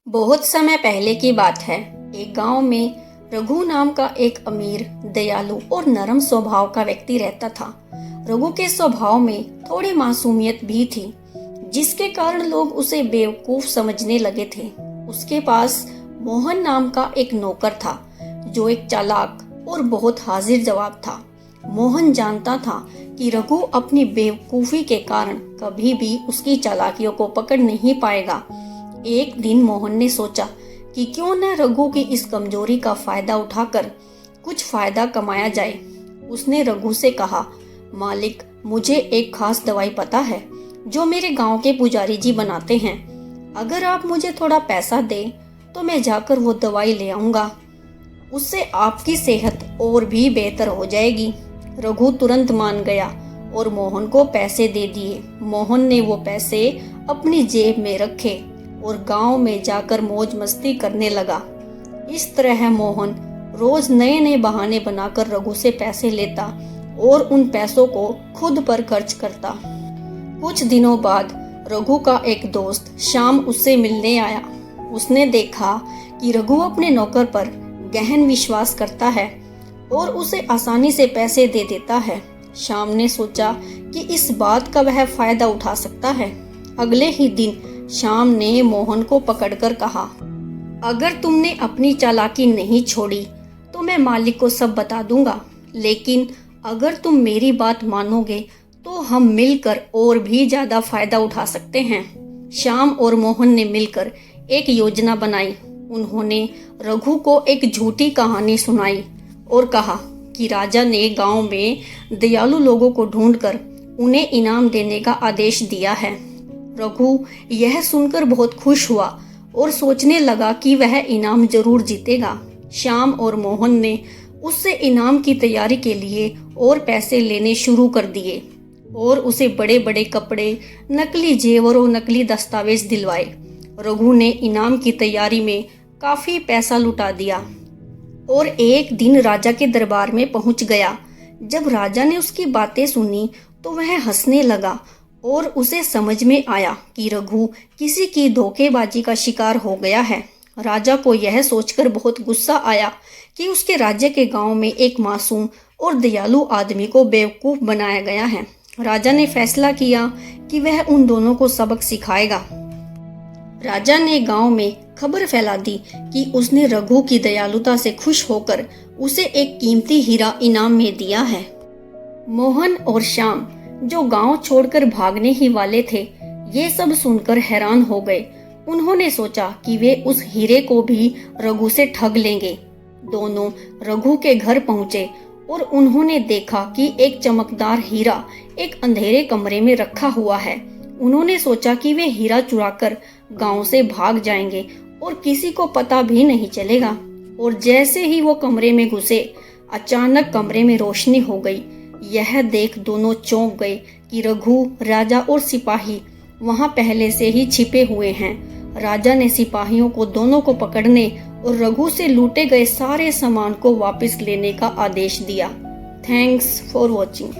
बहुत समय पहले की बात है। एक गांव में रघु नाम का एक अमीर, दयालु और नरम स्वभाव का व्यक्ति रहता था। रघु के स्वभाव में थोड़ी मासूमियत भी थी, जिसके कारण लोग उसे बेवकूफ समझने लगे थे। उसके पास मोहन नाम का एक नौकर था, जो एक चालाक और बहुत हाजिर जवाब था। मोहन जानता था कि रघु अपनी बेवकूफी के कारण कभी भी उसकी चालाकियों को पकड़ नहीं पाएगा। एक दिन मोहन ने सोचा कि क्यों न रघु की इस कमजोरी का फायदा उठाकर कुछ फायदा कमाया जाए। उसने रघु से कहा, मालिक, मुझे एक खास दवाई पता है जो मेरे गांव के पुजारी जी बनाते हैं। अगर आप मुझे थोड़ा पैसा दें तो मैं जाकर वो दवाई ले आऊंगा। उससे आपकी सेहत और भी बेहतर हो जाएगी। रघु तुरंत मान गया और मोहन को पैसे दे दिए। मोहन ने वो पैसे अपनी जेब में रखे और गांव में जाकर मौज मस्ती करने लगा। इस तरह मोहन रोज नए नए बहाने बनाकर रघु से पैसे लेता और उन पैसों को खुद पर खर्च करता। कुछ दिनों बाद रघु का एक दोस्त श्याम उससे मिलने आया। उसने देखा कि रघु अपने नौकर पर गहन विश्वास करता है और उसे आसानी से पैसे दे देता है। श्याम ने सोचा कि इस बात का वह फायदा उठा सकता है। अगले ही दिन श्याम ने मोहन को पकड़कर कहा, अगर तुमने अपनी चालाकी नहीं छोड़ी तो मैं मालिक को सब बता दूंगा, लेकिन अगर तुम मेरी बात मानोगे तो हम मिलकर और भी ज्यादा फायदा उठा सकते हैं। श्याम और मोहन ने मिलकर एक योजना बनाई। उन्होंने रघु को एक झूठी कहानी सुनाई और कहा कि राजा ने गांव में दयालु लोगों को ढूंढकर उन्हें इनाम देने का आदेश दिया है। रघु यह सुनकर बहुत खुश हुआ और सोचने लगा कि वह इनाम जरूर जीतेगा। श्याम और मोहन ने उससे इनाम की तैयारी के लिए और पैसे लेने शुरू कर दिए और उसे बड़े बड़े कपड़े, नकली जेवर और नकली दस्तावेज दिलवाए। रघु ने इनाम की तैयारी में काफी पैसा लुटा दिया और एक दिन राजा के दरबार में पहुंच गया। जब राजा ने उसकी बातें सुनी तो वह हंसने लगा और उसे समझ में आया कि रघु किसी की धोखेबाजी का शिकार हो गया है। राजा को यह सोचकर बहुत गुस्सा आया कि उसके राज्य के गांव में एक मासूम और दयालु आदमी को बेवकूफ बनाया गया है। राजा ने फैसला किया कि वह उन दोनों को सबक सिखाएगा। राजा ने गांव में खबर फैला दी कि उसने रघु की दयालुता से खुश होकर उसे एक कीमती हीरा इनाम में दिया है। मोहन और श्याम, जो गांव छोड़कर भागने ही वाले थे, ये सब सुनकर हैरान हो गए। उन्होंने सोचा कि वे उस हीरे को भी रघु से ठग लेंगे। दोनों रघु के घर पहुंचे और उन्होंने देखा कि एक चमकदार हीरा एक अंधेरे कमरे में रखा हुआ है। उन्होंने सोचा कि वे हीरा चुराकर गांव से भाग जाएंगे और किसी को पता भी नहीं चलेगा। और जैसे ही वो कमरे में घुसे, अचानक कमरे में रोशनी हो गई। यह देख दोनों चौंक गए कि रघु, राजा और सिपाही वहां पहले से ही छिपे हुए हैं। राजा ने सिपाहियों को दोनों को पकड़ने और रघु से लूटे गए सारे सामान को वापस लेने का आदेश दिया। Thanks for watching.